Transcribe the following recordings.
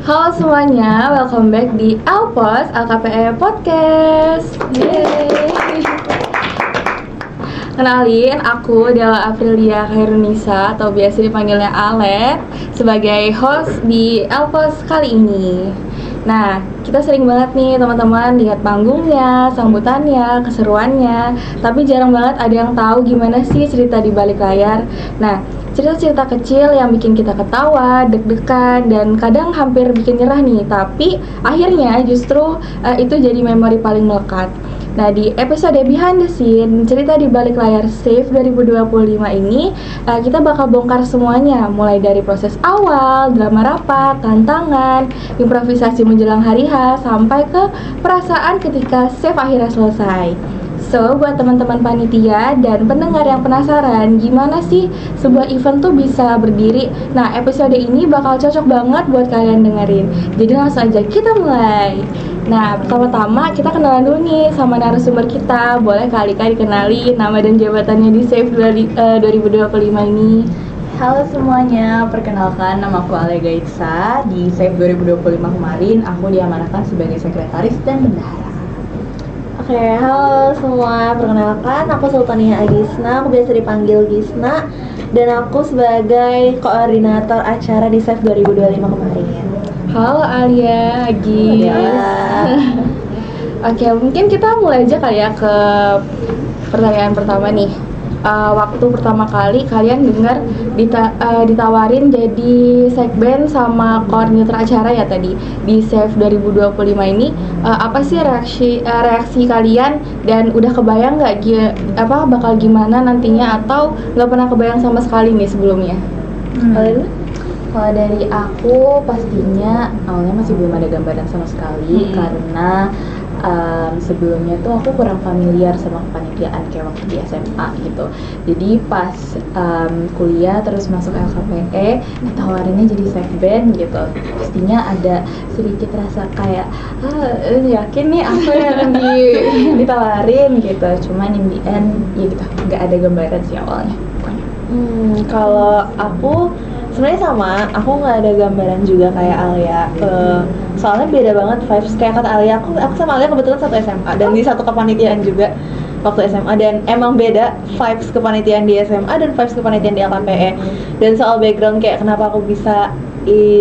Halo semuanya, welcome back di Alpos LKPE Podcast. Yeay. Kenalin, aku Della Aprilia Khairunisa atau biasa dipanggilnya Alet sebagai host di Alpos kali ini. Nah, kita sering banget nih teman-teman lihat panggungnya, sambutannya, keseruannya, tapi jarang banget ada yang tahu gimana sih cerita di balik layar. Nah, cerita-cerita kecil yang bikin kita ketawa, deg-degan, dan kadang hampir bikin nyerah nih, tapi akhirnya justru itu jadi memori paling melekat. Nah, di episode Behind the Scene, cerita di balik layar Save 2025 ini, kita bakal bongkar semuanya, mulai dari proses awal, drama rapat, tantangan, improvisasi menjelang hari H, sampai ke perasaan ketika Save akhirnya selesai. So, buat teman-teman panitia dan pendengar yang penasaran gimana sih sebuah event tuh bisa berdiri, nah episode ini bakal cocok banget buat kalian dengerin. Jadi langsung aja kita mulai. Nah, pertama-tama kita kenalan dulu nih sama narasumber kita. Boleh kali dikenali nama dan jabatannya di Save 2025 ini. Halo semuanya, perkenalkan nama aku Alega Itsa. Di Save 2025 kemarin aku diamanahkan sebagai sekretaris dan bendahara. Oke, halo semua, perkenalkan aku Sultania Agisna, aku biasa dipanggil Gisna, dan aku sebagai koordinator acara di Save 2025 kemarin. Halo Alia, Agis. Oke, mungkin kita mulai aja kali ya ke pertanyaan pertama nih. Waktu pertama kali kalian dengar ditawarin jadi sekben sama koordinator acara ya tadi di Save 2025 ini, apa sih reaksi kalian, dan udah kebayang nggak bakal gimana nantinya, atau nggak pernah kebayang sama sekali nih sebelumnya? Kalau dari aku pastinya awalnya masih belum ada gambaran sama sekali karena sebelumnya tuh aku kurang familiar sama kepanitiaan kayak waktu di SMA gitu. Jadi pas kuliah terus masuk LKPE ditawarinnya jadi sekben gitu. Pastinya ada sedikit rasa kayak yakin nih aku yang ditawarin gitu. Cuman in the end ya gitu, nggak ada gambaran sih awalnya pokoknya. Kalau aku sebenarnya sama, aku nggak ada gambaran juga kayak Alia. Soalnya beda banget vibes, kayak kata Alia, aku sama Alia kebetulan satu SMA dan di satu kepanitiaan juga waktu SMA, dan emang beda vibes kepanitiaan di SMA dan vibes kepanitiaan di LKPE. Dan soal background kayak kenapa aku bisa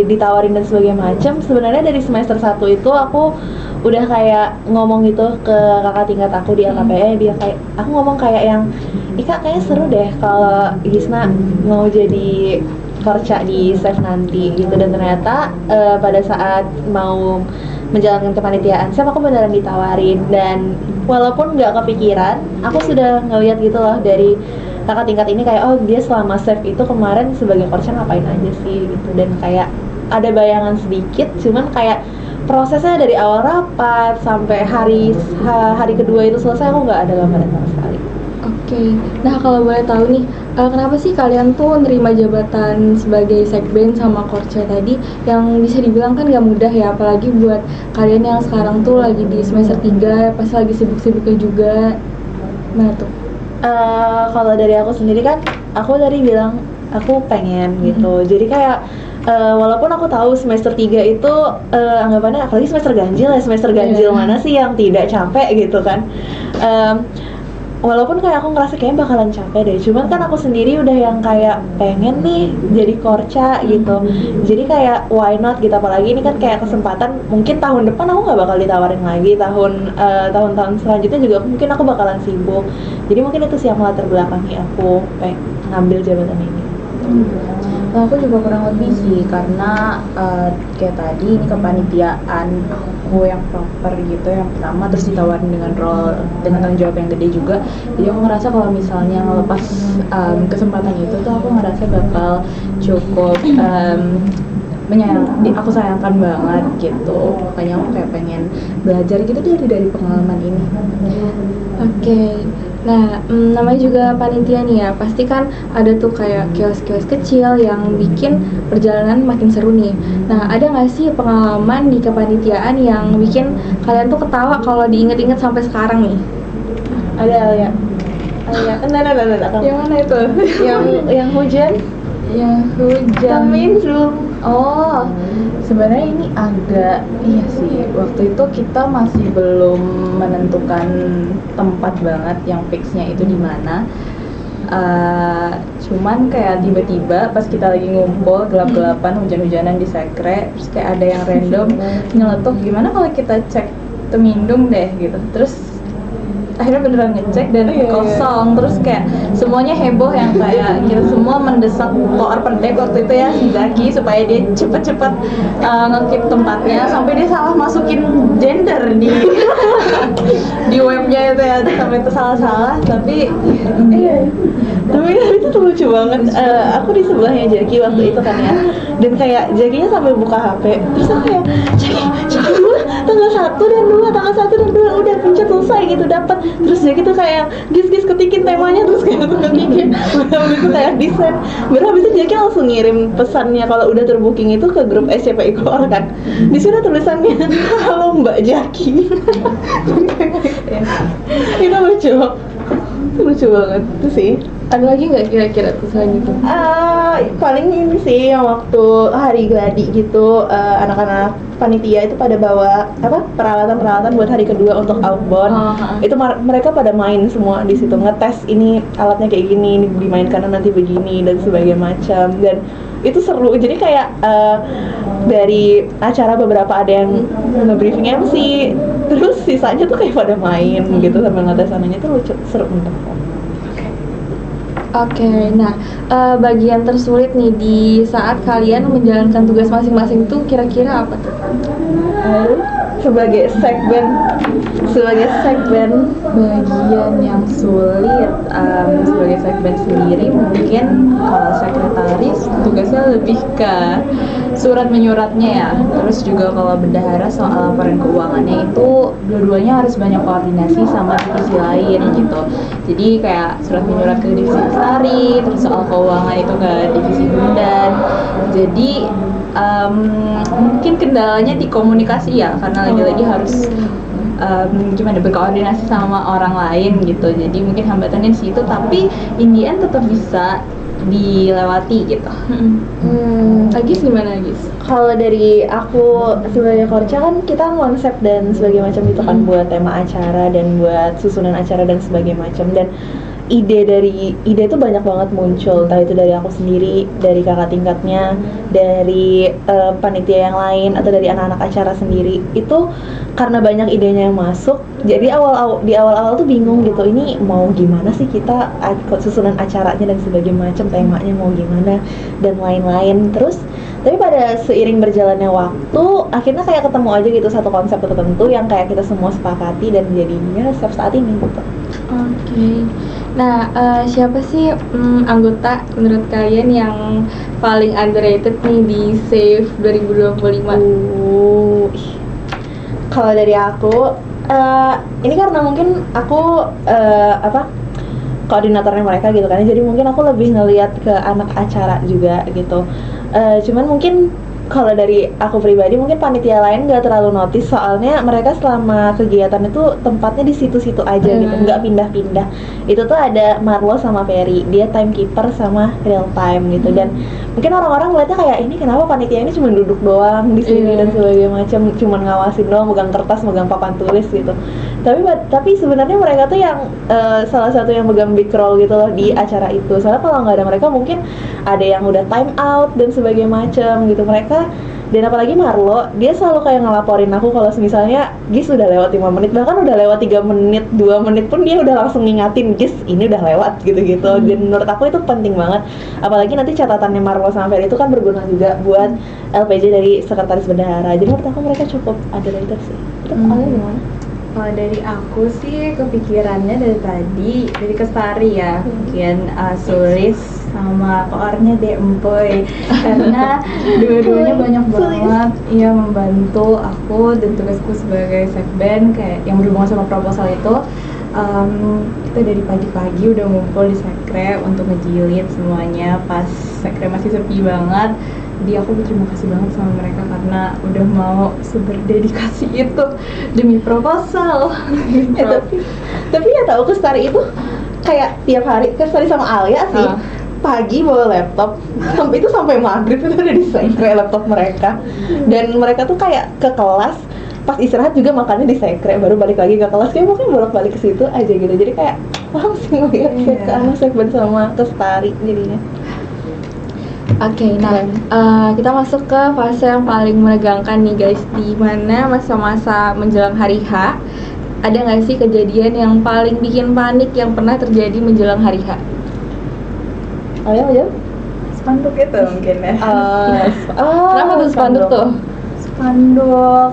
ditawarin dan sebagainya macam, sebenarnya dari semester 1 itu aku udah kayak ngomong gitu ke kakak tingkat aku di LKPE. Dia kayak, aku ngomong kayak yang, Ika kayaknya seru deh kalau Gisna mau jadi korca di Save nanti gitu. Dan ternyata pada saat mau menjalankan kepanitiaan Save aku beneran ditawarin, dan walaupun nggak kepikiran, aku sudah ngeliat gitu loh dari kakak tingkat ini kayak, oh dia selama Save itu kemarin sebagai korca ngapain aja sih gitu. Dan kayak ada bayangan sedikit, cuman kayak prosesnya dari awal rapat sampai hari kedua itu selesai, aku nggak ada gambaran sama sekali. Oke, nah kalau boleh tahu nih, kenapa sih kalian tuh nerima jabatan sebagai sekben sama korca tadi, yang bisa dibilang kan gak mudah ya, apalagi buat kalian yang sekarang tuh lagi di semester 3, pas lagi sibuk-sibuknya juga. Nah tuh. Kalau dari aku sendiri kan, aku tadi bilang aku pengen gitu. Jadi kayak walaupun aku tahu semester 3 itu anggapannya, apalagi semester ganjil ya, semester ganjil mana sih yang tidak capek gitu kan. Walaupun kayak aku ngerasa kayaknya bakalan capek deh, cuman kan aku sendiri udah yang kayak pengen nih jadi korca gitu. Jadi kayak why not gitu, apalagi ini kan kayak kesempatan, mungkin tahun depan aku nggak bakal ditawarin lagi, tahun-tahun selanjutnya juga mungkin aku bakalan sibuk. Jadi mungkin itu sih yang melatar belakangi aku ngambil jabatan ini. Aku juga kurang lebih sih, karena kayak tadi ini kepanitiaan aku yang proper gitu, yang pertama, terus ditawarin dengan role dengan tanggung jawab yang gede juga. Jadi aku ngerasa kalau misalnya ngelepas kesempatan itu tuh aku ngerasa bakal cukup aku sayangkan banget gitu. Makanya aku kayak pengen belajar gitu dari pengalaman ini. Oke. Nah, namanya juga panitia nih ya, pasti kan ada tuh kayak kios-kios kecil yang bikin perjalanan makin seru nih. Nah, ada nggak sih pengalaman di kepanitiaan yang bikin kalian tuh ketawa kalau diinget-inget sampai sekarang nih? Ada Alia. Nah, Yang mana itu? yang hujan. Yang hujan. Tamin Zoom. Oh, sebenarnya ini agak iya sih. Waktu itu kita masih belum menentukan tempat banget yang fixnya itu di mana. Cuman kayak tiba-tiba pas kita lagi ngumpul gelap-gelapan hujan-hujanan di sekre, terus kayak ada yang random nyeletuk, gimana kalau kita cek Temindung deh gitu. Terus akhirnya beneran ngecek dan kosong, terus kayak semuanya heboh yang kayak kita semua mendesak koar pendek waktu itu ya si Zaki supaya dia cepet-cepet ngekip tempatnya, sampai dia salah masukin gender di di webnya itu ya, sampai itu salah-salah, tapi tapi itu tuh lucu banget. Aku di sebelahnya Jaki waktu itu kan ya, dan kayak Jakinya sambil buka HP, terus aku kayak Jaki dulu tanggal 1 dan 2 udah pencet selesai gitu dapat. Terus Jaki tuh kayak gis ketikin temanya, terus kayak aku ketikin habis itu kayak desain. Baru habis itu Jaki langsung ngirim pesannya kalau udah terbooking itu ke grup SCPI Core kan. Di sana tulisannya halo Mbak Jaki. Itu lucu banget itu sih. Ada lagi nggak kira-kira tuh selanjutnya? Paling ini sih yang waktu hari gladi gitu, anak-anak panitia itu pada bawa peralatan buat hari kedua untuk outbound. Itu mereka pada main semua di situ, ngetes ini alatnya kayak gini, ini dimainkan nanti begini dan sebagainya macam. Dan itu seru. Jadi kayak dari acara beberapa ada yang nge-briefing MC, terus sisanya tuh kayak pada main gitu sambil ngetes sananya, itu lucu, seru banget. Oke, nah bagian tersulit nih di saat kalian menjalankan tugas masing-masing tuh kira-kira apa tuh? Sebagai segmen Bagian yang sulit sebagai segmen sendiri mungkin kalau sekretaris tugasnya lebih ke surat menyuratnya ya. Terus juga kalau bendahara soal laporan keuangannya itu dua-duanya harus banyak koordinasi sama divisi lain gitu. Jadi kayak surat menyurat ke divisi lestari, terus soal keuangan itu ke divisi bundan. Jadi mungkin kendalanya di komunikasi ya, karena lagi-lagi harus gimana berkoordinasi sama orang lain gitu. Jadi mungkin hambatannya di situ, tapi in the end tetap bisa dilewati gitu. Agis gimana Agis? Kalau dari aku sebagai korca kan kita konsep dan sebagainya macam itu kan buat tema acara dan buat susunan acara dan sebagainya macam, dan ide itu banyak banget muncul, entah itu dari aku sendiri, dari kakak tingkatnya, dari panitia yang lain, atau dari anak-anak acara sendiri. Itu karena banyak idenya yang masuk, jadi di awal-awal tuh bingung gitu, ini mau gimana sih kita susunan acaranya dan sebagainya macam, temanya mau gimana dan lain-lain. Terus tapi pada seiring berjalannya waktu akhirnya kayak ketemu aja gitu satu konsep tertentu yang kayak kita semua sepakati dan jadinya saat ini gitu. Oke. Nah, siapa sih anggota menurut kalian yang paling underrated nih di SAFE 2025? Kalau dari aku, ini karena mungkin aku koordinatornya mereka gitu kan, jadi mungkin aku lebih ngelihat ke anak acara juga gitu. Cuman mungkin kalau dari aku pribadi mungkin panitia lain nggak terlalu notice, soalnya mereka selama kegiatan itu tempatnya di situ-situ aja gitu, nggak pindah-pindah. Itu tuh ada Marlo sama Ferry, dia timekeeper sama real time gitu, dan mungkin orang-orang ngeliatnya kayak ini kenapa panitia ini cuma duduk doang di sini dan sebagainya macam, cuma ngawasin doang, megang kertas, megang papan tulis gitu. Tapi sebenarnya mereka tuh yang salah satu yang megang big role gitu loh di acara itu. Soalnya kalau nggak ada mereka mungkin ada yang udah time out dan sebagainya macam gitu. Mereka, dan apalagi Marlo, dia selalu kayak ngelaporin aku kalau misalnya Gis udah lewat 5 menit, bahkan udah lewat 3 menit, 2 menit pun dia udah langsung ngingatin, Gis ini udah lewat gitu-gitu. Dan menurut aku itu penting banget, apalagi nanti catatannya Marlo sama Ferry itu kan berguna juga buat LPJ dari sekretaris bendahara. Jadi menurut aku mereka cukup underrated sih. Terus kalian gimana? Kalau dari aku sih kepikirannya dari Kestari ya, mungkin Sulis sama koornya Empoy, karena dua-duanya banyak banget ya membantu aku dan tugasku sebagai sekben kayak yang berhubungan sama proposal itu. Kita dari pagi-pagi udah ngumpul di sekre untuk ngejilid semuanya pas sekre masih sepi banget. Jadi aku berterima kasih banget sama mereka karena udah mau seberdedikasi itu demi proposal. Tapi ya tahu Kestari itu kayak tiap hari, Kestari sama Alia sih pagi bawa laptop, sampai itu sampai maghrib itu udah di sekre laptop mereka. Dan mereka tuh kayak ke kelas, pas istirahat juga makannya di sekre, baru balik lagi ke kelas. Kayak pokoknya bolak-balik ke situ aja gitu. Jadi kayak paham sih ngeliat ke anak Sekben sama ke Setari jadinya. Oke, nah kita masuk ke fase yang paling menegangkan nih guys, di mana masa-masa menjelang hari H. Ada nggak sih kejadian yang paling bikin panik yang pernah terjadi menjelang hari H? Ayo. Spanduk itu mungkin ya. Kenapa tuh spanduk tuh? Spanduk,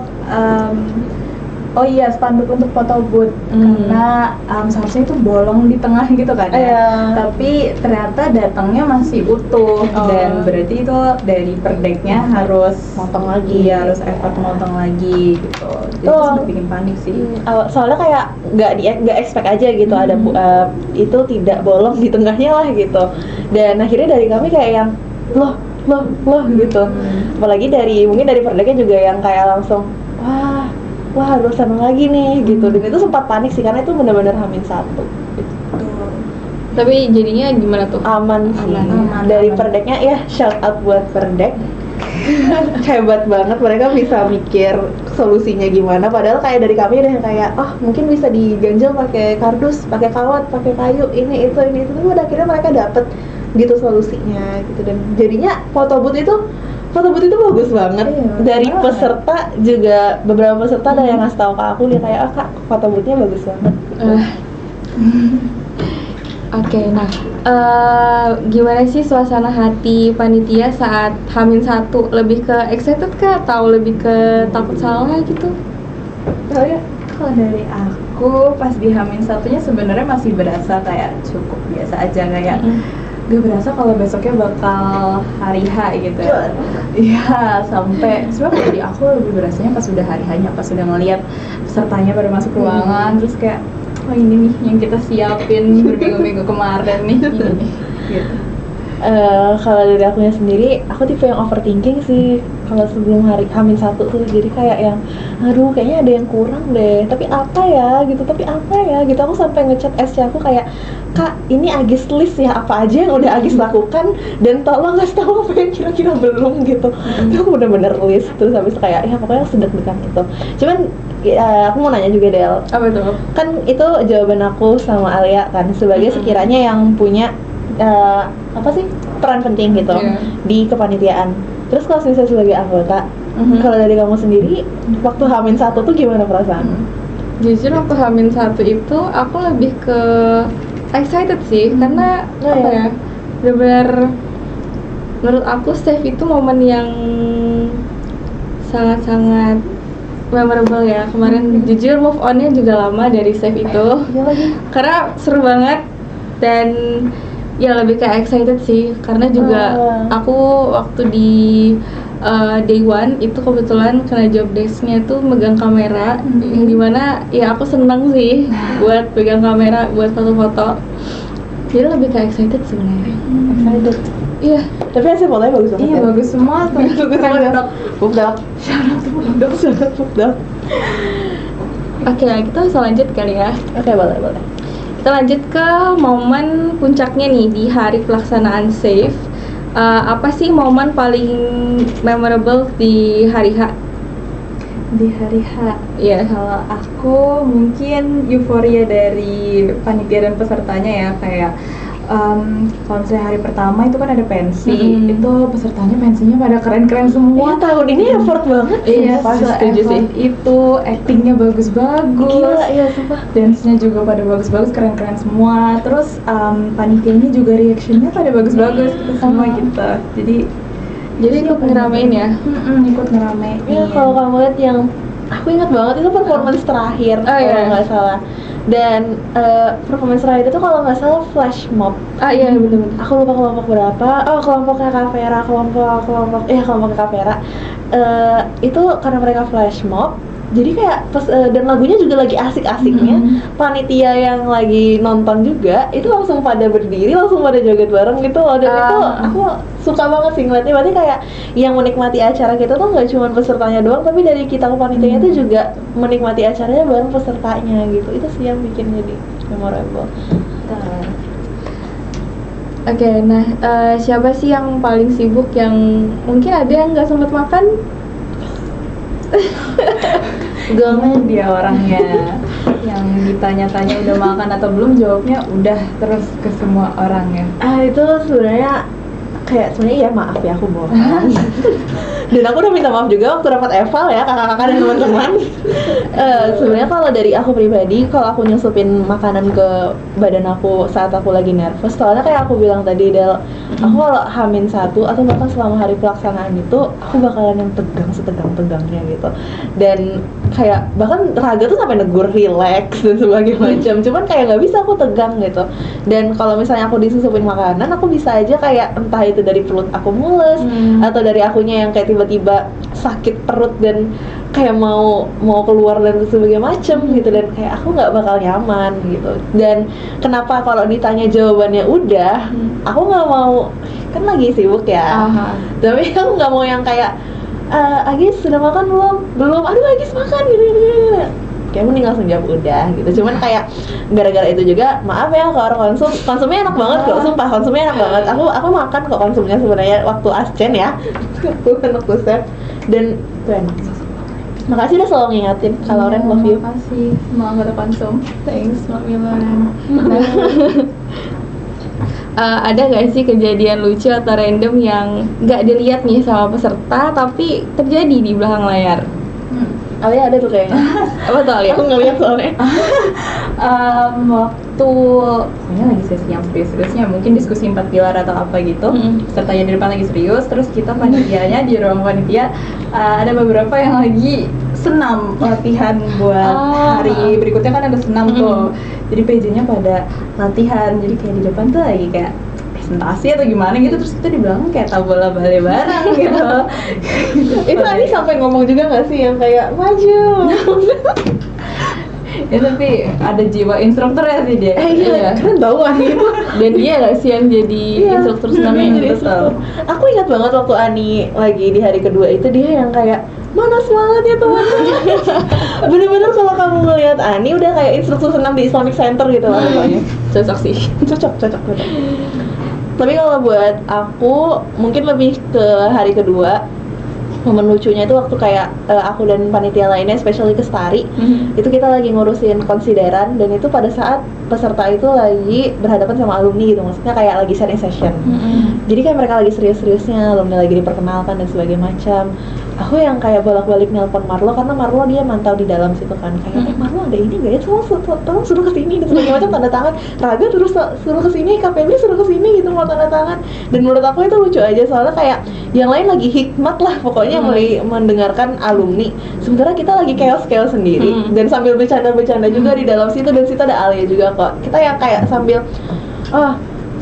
oh iya, spanduk untuk foto booth. Karena seharusnya itu bolong di tengah gitu kan ya. Iya. Tapi ternyata datangnya masih utuh. Dan berarti itu dari perdeknya harus Motong lagi. Iya, harus effort motong lagi gitu. Jadi itu sempat bikin panik sih. Soalnya kayak nggak expect aja gitu ada itu tidak bolong di tengahnya lah gitu. Dan akhirnya dari kami kayak yang loh gitu. Apalagi mungkin dari perdeknya juga yang kayak langsung wah harus seneng lagi nih gitu. Dan itu sempat panik sih karena itu benar-benar H-1 gitu. Tapi jadinya gimana tuh? Aman sih. Aman. Dari perdeknya ya shout out buat perdek. Hebat banget, mereka bisa mikir solusinya gimana, padahal kayak dari kami udah yang kayak mungkin bisa diganjel pakai kardus, pakai kawat, pakai kayu, ini itu tapi pada akhirnya mereka dapet gitu solusinya gitu. Dan jadinya foto booth itu bagus banget. Dari peserta juga, beberapa peserta ada yang ngasih tahu ke aku, dia kayak kak foto boothnya bagus banget gitu. Oke, nah gimana sih suasana hati panitia saat H-1? Lebih ke excited kah atau lebih ke takut salah gitu? Kalau dari aku pas di H-1-nya sebenarnya masih berasa kayak cukup biasa aja, kayak gak berasa kalau besoknya bakal hari H gitu ya. Iya, sampai sebenarnya dari aku lebih berasanya pas udah hari H-nya, pas udah ngeliat pesertanya pada masuk ruangan, terus kayak ini nih yang kita siapin berminggu-minggu kemarin nih ini. Gitu. Kalau dari akunya sendiri, aku tipe yang overthinking sih kalau sebelum hari H-1 tuh. Jadi kayak yang aduh kayaknya ada yang kurang deh, tapi apa ya gitu aku sampai ngechat SC aku kayak, kak ini Agis list ya apa aja yang udah Agis lakukan dan tolong ngasih tahu apa yang kira-kira belum gitu. Aku bener-bener list tuh sampai kayak ya pokoknya sedek-dekan itu. Cuman aku mau nanya juga Del, Apa tuh? kan itu jawaban aku sama Alia kan sebagai sekiranya yang punya peran penting gitu di kepanitiaan. Terus kalau misalnya sebagai anggota, kalau dari kamu sendiri waktu H-1 tuh gimana perasaan? Jujur waktu H-1 itu aku lebih ke excited sih, karena apa ya, benar-benar menurut aku save itu momen yang sangat-sangat memorable ya. Kemarin jujur move on-nya juga lama dari save itu. Karena seru banget dan ya lebih kayak excited sih, karena juga aku waktu di day one itu kebetulan kena job desk-nya tuh megang kamera, yang dimana ya aku seneng sih buat pegang kamera buat foto-foto. Jadi lebih kayak excited sebenarnya. Excited. Iya. Tapi hasil fotonya bagus banget. Iya, bagus semua tuh. Keren. Bukdak. Oke, kita bisa lanjut kali ya. Oke, boleh. Kita lanjut ke momen puncaknya nih di hari pelaksanaan SAFE. Apa sih momen paling memorable di hari H? Di hari H, Iya. kalau aku mungkin euforia dari panitia dan pesertanya ya, kayak kalau misalnya hari pertama itu kan ada pensi, itu pesertanya pensinya pada keren-keren semua. Tahun ini effort banget. Iya, pasti setuju sih. Itu actingnya bagus-bagus. Gila, iya sumpah. Dance-nya juga pada bagus-bagus, keren-keren semua. Terus panitianya juga reaction-nya pada bagus-bagus gitu semua gitu. Jadi ikut ngeramein ya? Ikut ngeramein. Ya kalau kamu lihat yang aku ingat banget itu performance terakhir kalau nggak salah. Dan performance terakhir itu kalau nggak salah flash mob. Iya betul. Aku lupa kelompok berapa. Kelompoknya Kavera, kelompoknya Kavera. Itu karena mereka flash mob. Jadi kayak dan lagunya juga lagi asik-asiknya. Panitia yang lagi nonton juga itu langsung pada berdiri, langsung pada joget bareng gitu loh. Dan itu aku suka banget sih ngeliatnya. Berarti kayak yang menikmati acara kita tuh nggak cuma pesertanya doang, tapi dari kita ke panitianya itu juga menikmati acaranya bareng pesertanya gitu. Itu sih yang bikin jadi memorable. Oke, nah siapa sih yang paling sibuk yang mungkin ada yang nggak sempat makan? Gue dia orangnya yang ditanya-tanya udah makan atau belum, jawabnya udah terus ke semua orang ya. Itu sebenarnya kayak sebenarnya ya maaf ya aku bohong. Dan aku udah minta maaf juga waktu rapat eval ya kakak-kakak dan teman-teman. Sebenarnya kalau dari aku pribadi, kalau aku nyusupin makanan ke badan aku saat aku lagi nervous, soalnya kayak aku bilang tadi Del, aku kalau H-1 atau bahkan selama hari pelaksanaan itu aku bakalan yang tegang setegang-tegangnya gitu. Dan kayak bahkan raga tuh sampai negur relax dan sebagainya macam, cuman kayak nggak bisa aku tegang gitu. Dan kalau misalnya aku disusupin makanan, aku bisa aja kayak entah itu dari perut aku mules atau dari akunya yang kayak tiba-tiba sakit perut dan kayak mau keluar dan sebagainya macem gitu, dan kayak aku nggak bakal nyaman gitu. Dan kenapa kalau ditanya jawabannya udah, aku nggak mau, kan lagi sibuk ya. Tapi aku nggak mau yang kayak Agis sudah makan belum, aduh Agis makan gitu. Kayak mending langsung jawab udah gitu. Cuman kayak gara-gara itu juga maaf ya ke orang konsumnya enak banget kok, sumpah konsumnya enak banget. Aku makan kok konsumnya sebenarnya waktu Ascen ya. Bukan waktu Sep. Dan itu enak. Makasih udah selalu ngingatin. Kalau Ren, love you. Makasih semua anggota konsum. Thanks, Mami Loren. Ada nggak sih kejadian lucu atau random yang nggak dilihat nih sama peserta tapi terjadi di belakang layar? Alia ada tuh kayaknya. Apa tuh Alia? Aku ngeliat soalnya. Waktu pokoknya lagi sesi yang serius-seriusnya, mungkin diskusi 4 pilar atau apa gitu, pesertanya di depan lagi serius, terus kita panitianya di ruang panitia ada beberapa yang lagi senam latihan buat hari berikutnya, kan ada senam tuh, jadi PJ-nya pada latihan, jadi kayak di depan tuh lagi kayak presentasi atau gimana gitu, terus kita di belakang kayak tabola bale bareng gitu. Itu Ani sampai ngomong juga nggak sih yang kayak maju? Ya tapi ada jiwa instruktur ya sih dia. Iya, keren tau Ani itu. Dan dia nggak sih yang jadi instruktur senamnya? Jadi instruktur. Aku ingat banget waktu Ani lagi di hari kedua itu, dia yang kayak mana semangatnya teman-teman. Bener-bener kalau kamu ngeliat Ani udah kayak instruktur senam di Islamic Center gitu lah pokoknya. Cocok sih. Cocok. Tapi kalau buat aku mungkin lebih ke hari kedua. Momen lucunya itu waktu kayak aku dan panitia lainnya, especially ke Stari, itu kita lagi ngurusin konsideran, dan itu pada saat peserta itu lagi berhadapan sama alumni gitu, maksudnya kayak lagi sharing session. Jadi kayak mereka lagi serius-seriusnya, alumni lagi diperkenalkan dan sebagainya macam. Aku yang kayak bolak-balik nelpon Marlo, karena Marlo dia mantau di dalam situ kan, kayak Marlo ada ini nggak ya, tolong suruh kesini dan sebagainya macam, tanda tangan. Raga terus suruh kesini, KPB suruh kesini gitu, mau tanda tangan. Dan menurut aku itu lucu aja, soalnya kayak yang lain lagi hikmat lah pokoknya mulai mendengarkan alumni, sementara kita lagi chaos sendiri dan sambil bercanda-bercanda juga di dalam situ, dan situ ada Alia juga kok. Kita yang kayak sambil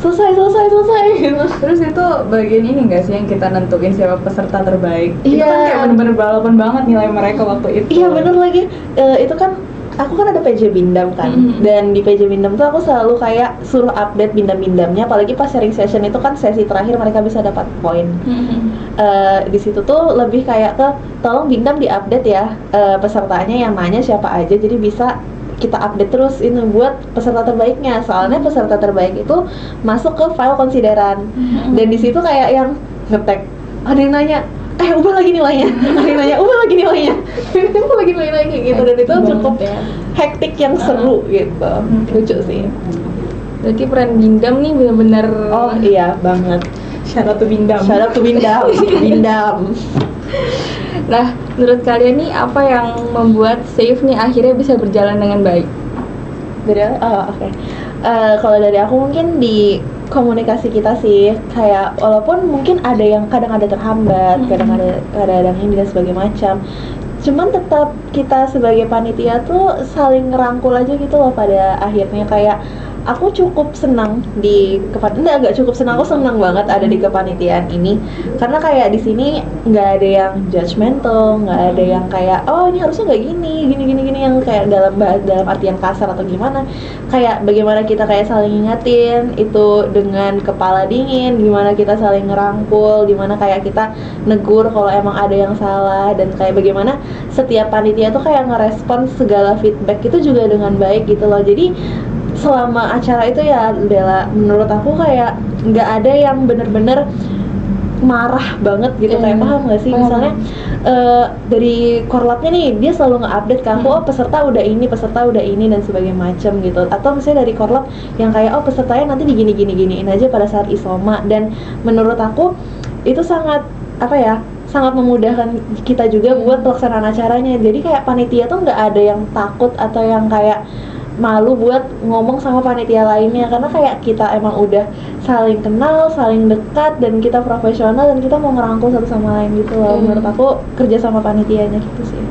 selesai gitu. Terus itu bagian ini nggak sih yang kita nentuin siapa peserta terbaik? Iya. Itu kan kayak bener-bener balapan banget nilai mereka waktu itu. Iya bener lagi. Itu kan aku kan ada PJ Bindam kan, dan di PJ Bindam tuh aku selalu kayak suruh update bindam-bindamnya, apalagi pas sharing session itu kan sesi terakhir mereka bisa dapat poin. Di situ tuh lebih kayak ke tolong Bindam diupdate ya pesertanya, yang nanya siapa aja, jadi bisa kita update terus ini buat peserta terbaiknya. Soalnya peserta terbaik itu masuk ke file konsideran, dan di situ kayak yang ngetek, ada yang nanya ubah lagi nilainya, ada yang nanya ubah lagi nilainya, ubah lagi nilainya kayak gitu. Dan itu cukup hektik yang seru gitu, lucu sih. Berarti peran Bindam nih benar-benar. Oh iya banget. Shout out to Bindam. Bindam. Nah, menurut kalian nih apa yang membuat SAFE nih akhirnya bisa berjalan dengan baik? Oke. Kalau dari aku mungkin di komunikasi kita sih, kayak walaupun mungkin ada yang kadang ada terhambat, kadang ada ini dan sebagainya macam, cuman tetap kita sebagai panitia tuh saling ngerangkul aja gitu loh pada akhirnya. Kayak aku cukup senang nggak cukup senang, aku senang banget ada di kepanitiaan ini, karena kayak di sini nggak ada yang judgmental, nggak ada yang kayak ini harusnya nggak gini yang kayak dalam artian kasar atau gimana. Kayak bagaimana kita kayak saling ngingetin itu dengan kepala dingin, gimana kita saling ngerangkul, gimana kayak kita negur kalau emang ada yang salah, dan kayak bagaimana setiap panitia tuh kayak ngerespon segala feedback itu juga dengan baik gitu loh. Jadi selama acara itu ya Bella, menurut aku kayak nggak ada yang bener-bener marah banget gitu, kayak paham nggak sih? Paham. Misalnya dari korlapnya nih dia selalu nge-update ke aku, oh peserta udah ini dan sebagainya macam gitu. Atau misalnya dari korlap yang kayak oh pesertanya nanti giniin aja pada saat isoma, dan menurut aku itu sangat apa ya, sangat memudahkan kita juga buat pelaksanaan acaranya. Jadi kayak panitia tuh nggak ada yang takut atau yang kayak malu buat ngomong sama panitia lainnya, karena kayak kita emang udah saling kenal, saling dekat, dan kita profesional dan kita mau ngerangkul satu sama lain gitu loh. Menurut aku kerja sama panitianya gitu sih.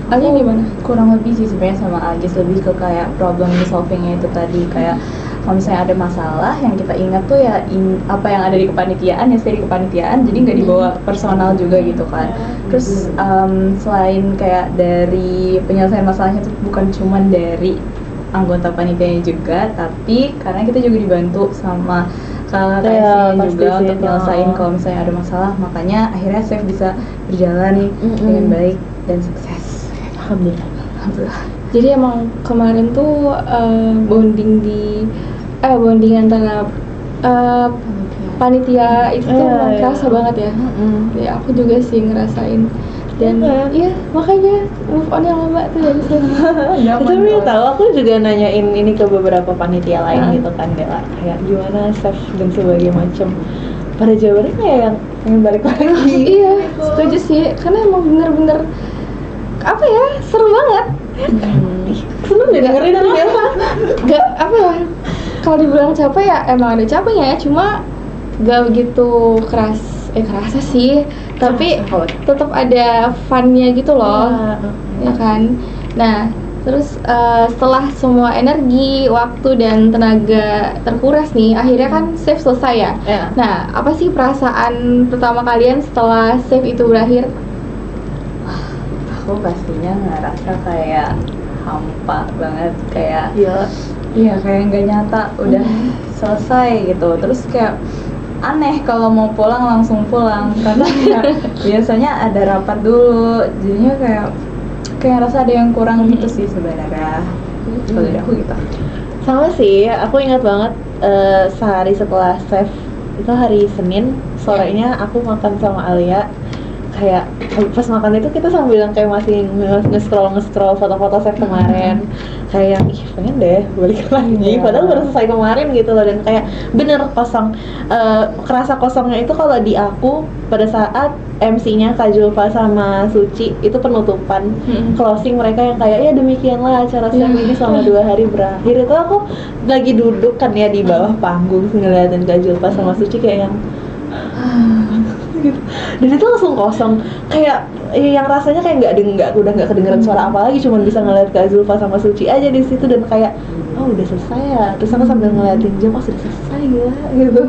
Alia gimana? Kurang lebih sih sebenarnya sama Agis, lebih ke kayak problem solvingnya itu tadi, kayak kalau misalnya ada masalah yang kita ingat tuh ya apa yang ada di kepanitiaan ya stay di kepanitiaan, jadi nggak dibawa personal juga gitu kan. Terus selain kayak dari penyelesaian masalahnya tuh bukan cuman dari anggota panitianya juga, tapi karena kita juga dibantu sama kakak Ya, juga pasti sih, untuk nyelesain kalau misalnya ada masalah, makanya akhirnya Safe bisa berjalan dengan baik dan sukses. Alhamdulillah. Alhamdulillah. Jadi emang kemarin tuh bonding antara panitia itu tuh emang Iya. kerasa banget ya. Ya aku juga sih ngerasain, dan iya makanya move on yang lama tuh dari sana. Tapi tahu aku juga nanyain ini ke beberapa panitia lain gitu kan, Bella, kayak gimana Safe dan sebagainya macam. Pada jawabannya kayak yang pengen balik lagi. Iya, setuju sih, karena emang bener-bener apa ya, seru banget. Seneng deh dengerin tuh ya. Gak apa ya, kalau dibilang capek ya emang ada capeknya ya, cuma gak begitu kerasa sih, tapi tetap ada funnya gitu loh, ya kan. Nah terus setelah semua energi, waktu dan tenaga terkuras nih, akhirnya kan Safe selesai ya. Nah apa sih perasaan pertama kalian setelah Safe itu berakhir? Aku pastinya ngerasa kayak hampa banget, kayak Iya. iya kayak nggak nyata udah selesai gitu. Terus kayak aneh kalau mau pulang langsung pulang, karena kayak biasanya ada rapat dulu, jadinya kayak rasa ada yang kurang gitu sih sebenarnya. Kalau dari aku gitu. Sama sih, aku ingat banget sehari setelah Safe itu hari Senin sorenya aku makan sama Alia. Kayak pas makan itu kita sambil yang kayak masih nge-scroll foto-foto Safe kemarin, kayak ih pengen deh balik lagi, padahal baru selesai kemarin gitu loh. Dan kayak bener kosong, kerasa kosongnya itu kalau di aku pada saat MC-nya Kak Julfa sama Suci itu penutupan closing mereka yang kayak ya demikianlah acara Safe ini selama 2 hari berakhir. Itu aku lagi duduk kan ya di bawah panggung ngeliatin Kak Julfa sama Suci kayak yang gitu. Dan itu langsung kosong, kayak yang rasanya kayak udah nggak kedengeran suara apa lagi, cuman bisa ngeliat Kak Zulfa sama Suci aja di situ. Dan kayak oh udah selesai ya, terus aku sambil ngeliatin jam, oh sudah selesai ya gitu.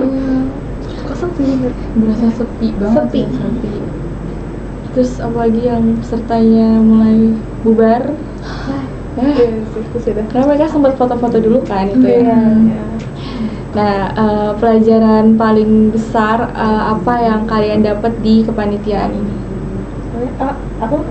Kosong sih, Berasa sepi banget. Sepi. Terus apalagi yang pesertanya mulai bubar, itu sudah. karena mereka sempat foto-foto dulu kan itu ya. Nah, pelajaran paling besar apa yang kalian dapat di kepanitiaan ini? Aku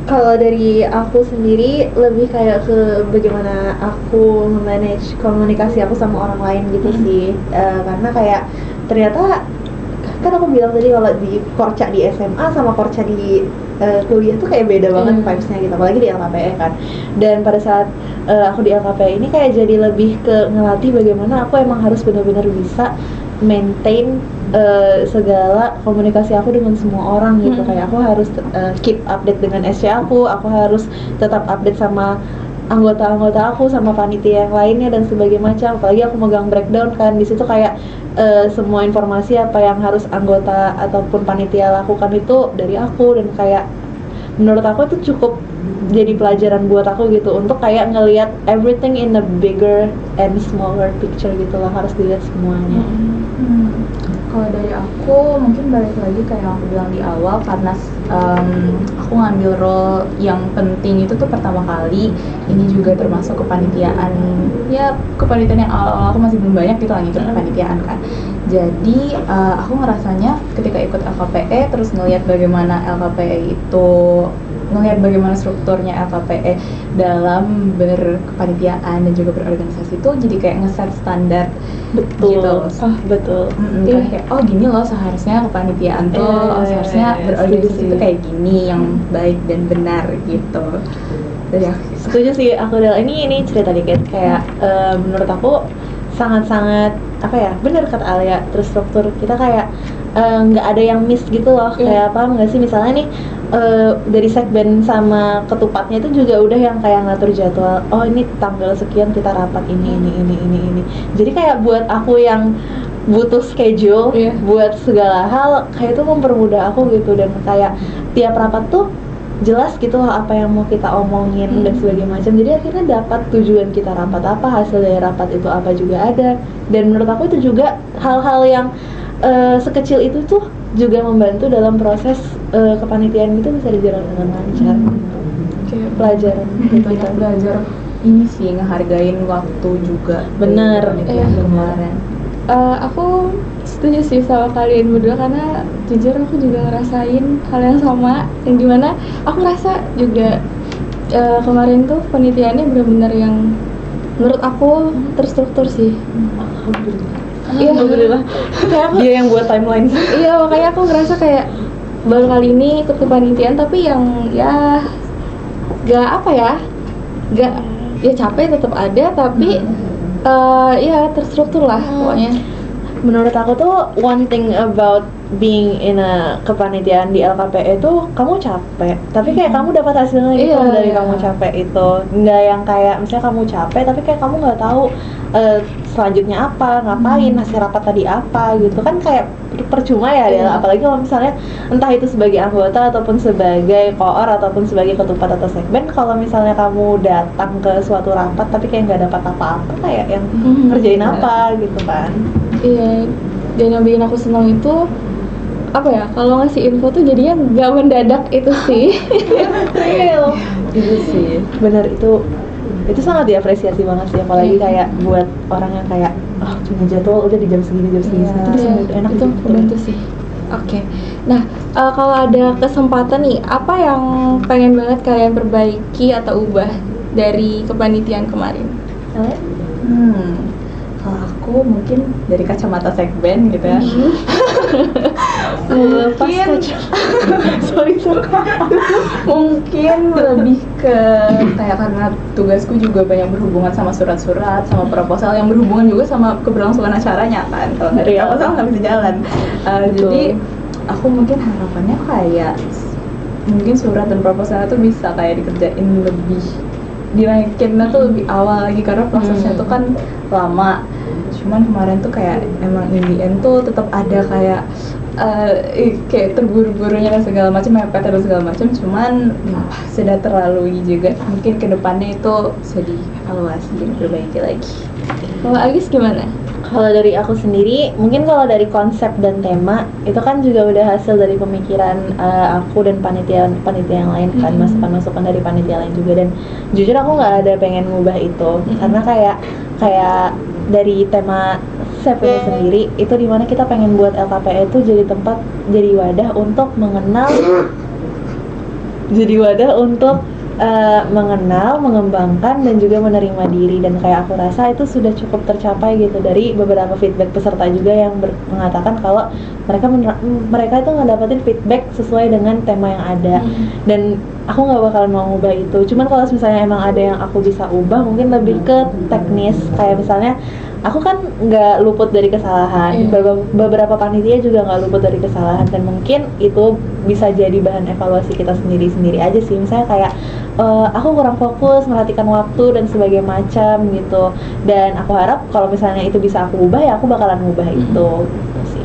kalau dari aku sendiri lebih kayak ke bagaimana aku manage komunikasi aku sama orang lain gitu sih. Karena kayak ternyata kan aku bilang tadi kalau di Korca di SMA sama Korca di kuliah tuh kayak beda banget vibes-nya gitu, apalagi di LKPE kan. Dan pada saat aku di LKPE ini kayak jadi lebih ke ngelatih bagaimana aku emang harus benar-benar bisa maintain segala komunikasi aku dengan semua orang gitu. Kayak aku harus keep update dengan SC aku harus tetap update sama anggota-anggota aku, sama panitia yang lainnya dan sebagainya macam. Apalagi aku megang breakdown kan, di situ kayak semua informasi apa yang harus anggota ataupun panitia lakukan itu dari aku. Dan kayak menurut aku itu cukup jadi pelajaran buat aku gitu, untuk kayak ngelihat everything in a bigger and smaller picture gitu lah, harus dilihat semuanya. Kalau dari aku mungkin balik lagi kayak yang aku bilang di awal, karena aku ngambil role yang penting itu tuh pertama kali. Ini juga termasuk kepanitiaan, ya kepanitiaan yang awal-awal aku masih belum banyak gitu lagi ikut kepanitiaan kan. Jadi aku ngerasanya ketika ikut LKPE terus ngelihat bagaimana LKPE itu ngelihat bagaimana strukturnya LKPE dalam berkepanitiaan dan juga berorganisasi itu jadi kayak nge-set standar Betul. gitu. Betul. Kan kayak oh gini loh seharusnya kepanitiaan tuh, seharusnya berorganisasi setuju itu sih. kayak gini yang baik dan benar gitu. Dari aku Setuju sih aku Del. Ini cerita dikit kayak menurut aku sangat-sangat apa ya, benar kata Alia, terstruktur kita kayak nggak ada yang miss gitu loh. Kayak paham nggak sih, misalnya nih dari sekben sama ketupatnya itu juga udah yang kayak ngatur jadwal, oh ini tanggal sekian kita rapat ini. Jadi kayak buat aku yang butuh schedule buat segala hal, kayak itu mempermudah aku gitu. Dan kayak tiap rapat tuh jelas gitu loh apa yang mau kita omongin dan sebagainya macam. Jadi akhirnya dapat tujuan kita rapat apa, hasil dari rapat itu apa juga ada. Dan menurut aku itu juga hal-hal yang sekecil itu tuh juga membantu dalam proses kepanitiaan gitu bisa dijalankan dengan lancar. kayak Pelajaran banyak belajar ini sih, ngehargain waktu juga. Bener. Kemarin. Aku setuju sih sama kalian berdua karena jujur aku juga ngerasain hal yang sama, yang dimana aku ngerasa juga kemarin tuh penelitiannya benar-benar yang menurut aku terstruktur sih. Alhamdulillah. Kayak aku, Dia yang buat timeline. iya makanya aku ngerasa kayak baru kali ini ikut kepanitiaan tapi yang ya gak apa ya, gak ya capek tetap ada tapi ya terstruktur lah pokoknya. Menurut aku tuh one thing about being in a kepanitiaan di LKPE itu kamu capek, tapi kayak kamu dapat hasilnya gitu dari kamu capek itu. Nggak yang kayak misalnya kamu capek tapi kayak kamu nggak tahu selanjutnya apa, ngapain, hasil rapat tadi apa gitu kan, kayak percuma ya Del. Apalagi kalau misalnya entah itu sebagai anggota ataupun sebagai koor ataupun sebagai ketupat atau sekben, kalau misalnya kamu datang ke suatu rapat tapi kayak nggak dapat apa-apa, kayak yang ngerjain apa gitu kan. Iya, dan yang bikin aku senang itu apa ya, kalau ngasih info tuh jadinya nggak mendadak itu sih. Real. Itu sih. Bener, itu sangat diapresiasi banget sih, apalagi kayak buat orang yang kayak punya jadwal udah di jam segini itu bisa enak Itu gitu. membantu sih. Oke. Nah, kalau ada kesempatan nih, apa yang pengen banget kalian perbaiki atau ubah dari kepanitiaan kemarin? Kalau aku mungkin dari kacamata sekben gitu ya. Mungkin mungkin lebih ke kayak karena tugasku juga banyak berhubungan sama surat-surat, sama proposal yang berhubungan juga sama keberlangsungan acaranya kan. Kalau nggak ada proposal nggak bisa jalan. Jadi aku mungkin harapannya kayak mungkin surat dan proposal itu bisa kayak dikerjain lebih, dinaikinnya tuh lebih awal lagi karena prosesnya tuh kan lama. Cuman kemarin tuh kayak emang in the end tuh tetap ada kayak kayak terburu-burunya dan segala macam, mepet dan segala macam. Cuman sudah terlalui juga. Mungkin kedepannya itu bisa dievaluasi dan diperbaiki lagi. Kalau Agis gimana? Kalau dari aku sendiri, mungkin kalau dari konsep dan tema itu kan juga udah hasil dari pemikiran aku dan panitia yang lain kan, masukan-masukan dari panitia lain juga. Dan jujur aku nggak ada pengen ngubah itu karena kayak dari tema Sepeda sendiri itu dimana kita pengen buat LKPE itu jadi tempat, jadi wadah untuk mengenal, mengenal, mengembangkan dan juga menerima diri. Dan kayak aku rasa itu sudah cukup tercapai gitu dari beberapa feedback peserta juga yang mengatakan kalau mereka itu ngedapetin feedback sesuai dengan tema yang ada. Dan aku nggak bakalan mau ngubah itu. Cuman kalau misalnya emang ada yang aku bisa ubah, mungkin lebih ke teknis, kayak misalnya aku kan nggak luput dari kesalahan, beberapa panitia juga nggak luput dari kesalahan, dan mungkin itu bisa jadi bahan evaluasi kita sendiri-sendiri aja sih. Misalnya kayak aku kurang fokus, merhatikan waktu dan sebagainya macam gitu. Dan aku harap kalau misalnya itu bisa aku ubah, ya aku bakalan ubah itu gitu sih.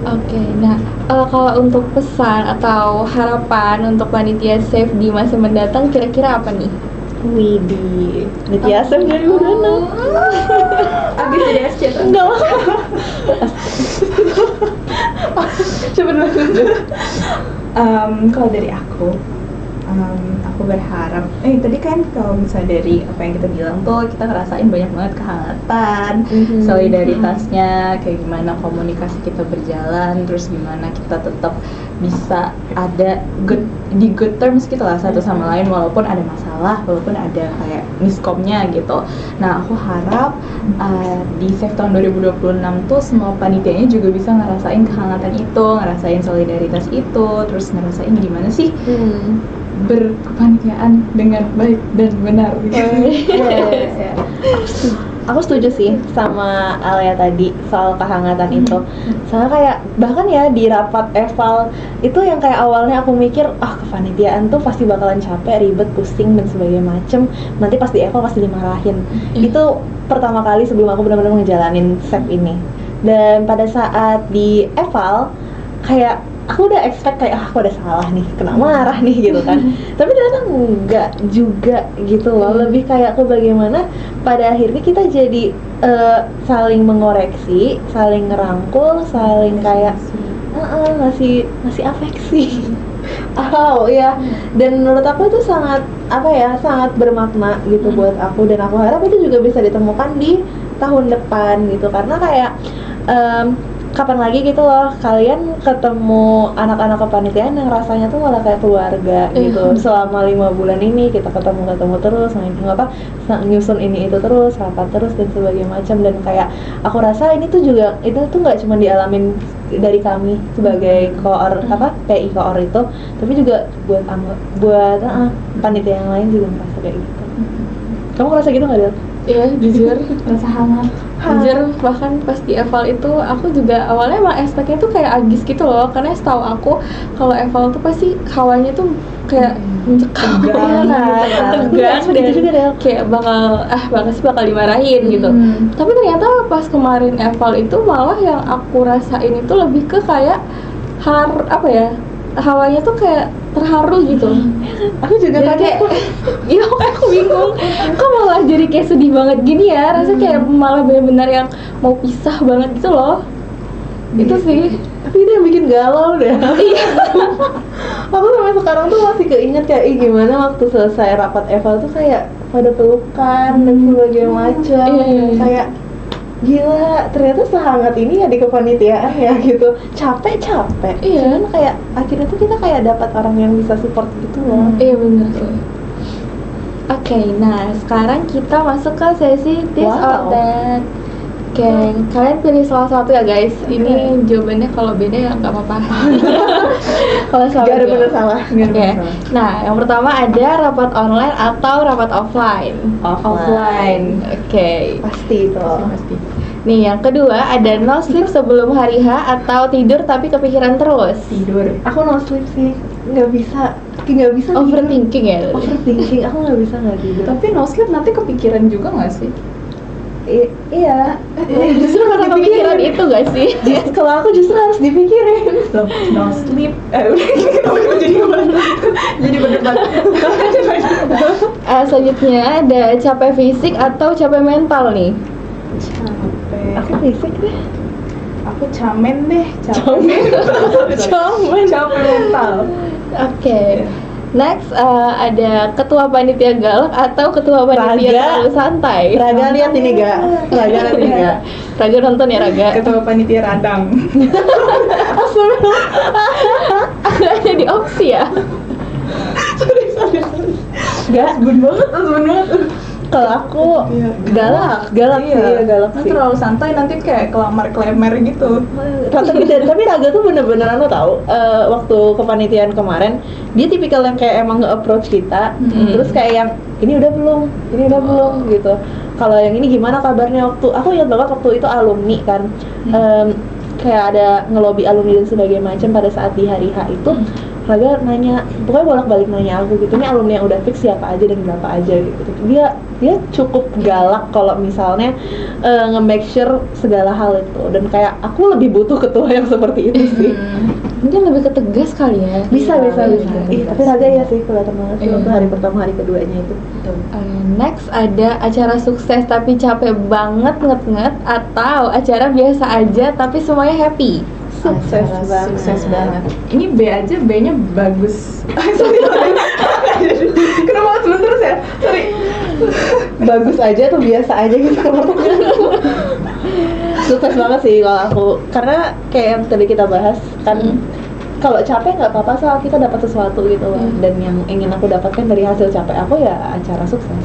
Oke, nah kalau untuk pesan atau harapan untuk panitia Safe di masa mendatang kira-kira apa nih? Widih, panitia Safe 2026. Abis dari SC Enggak lah. Coba dulu. Kalau dari aku Aku berharap, tadi kan kalau misalnya dari apa yang kita bilang tuh kita ngerasain banyak banget kehangatan, solidaritasnya, kayak gimana komunikasi kita berjalan, terus gimana kita tetap bisa ada di good terms gitu lah satu sama lain walaupun ada masalah, walaupun ada kayak miskomnya gitu. Nah aku harap di Save tahun 2026 tuh semua panitianya juga bisa ngerasain kehangatan itu, ngerasain solidaritas itu, terus ngerasain gimana sih berkepanitiaan dengan baik dan benar gitu. Aku setuju sih sama Alia tadi soal kehangatan itu. Soalnya kayak bahkan ya di rapat eval itu yang kayak awalnya aku mikir kepanitiaan tuh pasti bakalan capek, ribet, pusing dan sebagainya macem. Nanti pas di eval pasti dimarahin. Itu pertama kali sebelum aku benar-benar ngejalanin SEP ini. Dan pada saat di eval kayak aku udah expect kayak aku ada salah nih, kena marah nih gitu kan. Tapi ternyata enggak juga gitu loh. Lebih kayak ke bagaimana pada akhirnya kita jadi saling mengoreksi, saling ngerangkul, saling kayak ngasih afeksi. Ya. Dan menurut aku itu sangat sangat bermakna gitu buat aku, dan aku harap itu juga bisa ditemukan di tahun depan gitu, karena kayak kapan lagi gitu loh kalian ketemu anak-anak kepanitiaan yang rasanya tuh malah kayak keluarga gitu. Selama 5 bulan ini kita ketemu terus, main nyusun ini itu terus, rapat terus dan sebagainya macam. Dan kayak aku rasa ini tuh juga itu tuh nggak cuma dialamin dari kami sebagai PI koor itu, tapi juga buat panitia yang lain juga merasa kayak gitu. Kamu ngerasa gitu nggak, Del? Iya, jujur Rasa hangat. jujur bahkan pas di eval itu aku juga awalnya emang expect-nya tuh kayak agis gitu loh, karena setahu aku kalau eval tuh pasti hawanya tuh kayak mencekam, tegang dan kayak bakal dimarahin gitu. Tapi ternyata pas kemarin eval itu malah yang aku rasain itu lebih ke kayak hawanya tuh kayak terharu gitu. Aku juga kayak iya, aku bingung kok malah jadi kayak sedih banget gini ya, rasanya kayak malah benar-benar yang mau pisah banget gitu loh. Itu sih, tapi itu yang bikin galau deh. Aku sampai sekarang tuh masih keinget kayak gimana waktu selesai rapat eval tuh kayak pada pelukan dan sebagainya macam. Kayak gila, ternyata sehangat ini ya di kepanitiaan ya gitu. Capek cuman kayak akhirnya tuh kita kayak dapat orang yang bisa support gitu loh. Iya bener sih. Oke, nah sekarang kita masuk ke sesi this or that. Oke, kalian pilih salah satu ya guys. Ini jawabannya kalau beda ya nggak apa-apa. Kalau salah Gak ada bener salah. Oke. Nah, yang pertama ada rapat online atau rapat offline. Offline. Oke. Pasti itu. Pasti. Nih, yang kedua ada no sleep sebelum hari H atau tidur tapi kepikiran terus. Tidur. Aku no sleep sih, nggak bisa Overthinking ya. Overthinking, aku nggak bisa nggak tidur. Tapi no sleep nanti kepikiran juga nggak sih? Iya. Justru karena kepikiran itu gak sih? Kalau aku justru harus dipikirin. Loh, no sleep. Udah jadi berdebat. Selanjutnya ada capek fisik atau capek mental nih. Capek. Aku fisik deh. Aku camen deh. Capek mental. Oke. Next ada ketua panitia galak atau ketua panitia terlalu santai. Raga lihat ini gak? Raga nonton ya Raga. Ketua panitia radang. Gak ada di opsi ya. Sorry. Asbun banget. Kalau aku galak sih. Kan terlalu santai nanti kayak kelamar-klemer gitu. Tapi Raga tuh bener-bener tahu. Waktu kepanitiaan kemarin dia tipikal yang kayak emang nge-approach kita, terus kayak yang ini udah belum gitu. Kalau yang ini gimana kabarnya? Aku ingat banget waktu itu alumni kan, kayak ada ngelobi alumni dan sebagainya macam pada saat di hari H itu. Raga nanya, pokoknya bolak-balik nanya aku gitu, ini alumni yang udah fix siapa aja dan berapa aja gitu. Dia cukup galak kalau misalnya nge-make sure segala hal itu, dan kayak aku lebih butuh ketua yang seperti itu sih. Mungkin lebih ketegas kali ya. Bisa. Tapi Raga ya sih kelihatan banget sih waktu hari pertama hari keduanya itu. Next ada acara sukses tapi capek banget nget-nget atau acara biasa aja tapi semuanya happy. Sukses banget. Ini B aja, B-nya bagus. Sorry. terus ya, sorry. Bagus aja atau biasa aja gitu pertanyaanku. Sukses banget sih kalau aku, karena kayak yang tadi kita bahas kan, kalau capek nggak apa-apa soal kita dapat sesuatu gitu loh. Dan yang ingin aku dapatkan dari hasil capek aku ya acara sukses.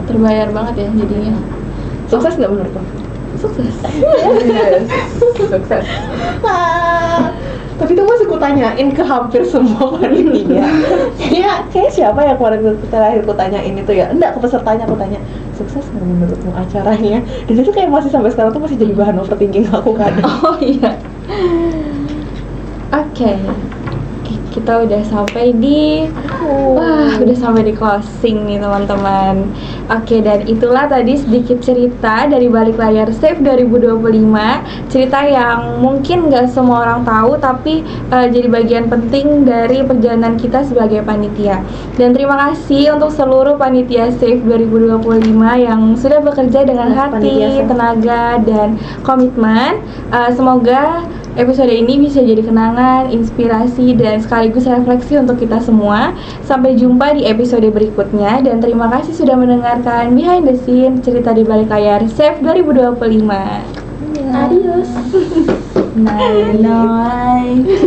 Terbayar banget ya jadinya. Sukses nggak menurutku? Sukses. Yes. Sukses. Ah, tapi itu masih kutanyain ke hampir semua panitia. kayak siapa yang kemarin terakhir kutanyain itu ya? Enggak, ke pesertanya aku tanya, sukses nggak menurutmu acaranya? Dan itu kayak masih sampai sekarang tuh masih jadi bahan overthinking aku kadang. Oh iya. Oke. Kita udah sampai di udah sampai di closing nih teman-teman. Oke, dan itulah tadi sedikit cerita dari balik layar SAVE 2025. Cerita yang mungkin nggak semua orang tahu, tapi jadi bagian penting dari perjalanan kita sebagai panitia. Dan terima kasih untuk seluruh panitia SAVE 2025 yang sudah bekerja dengan hati, tenaga, dan komitmen. Semoga episode ini bisa jadi kenangan, inspirasi, dan sekaligus refleksi untuk kita semua. Sampai jumpa di episode berikutnya, dan terima kasih sudah mendengarkan Behind the Scene, cerita di balik layar SAVE 2025. Adios. Night.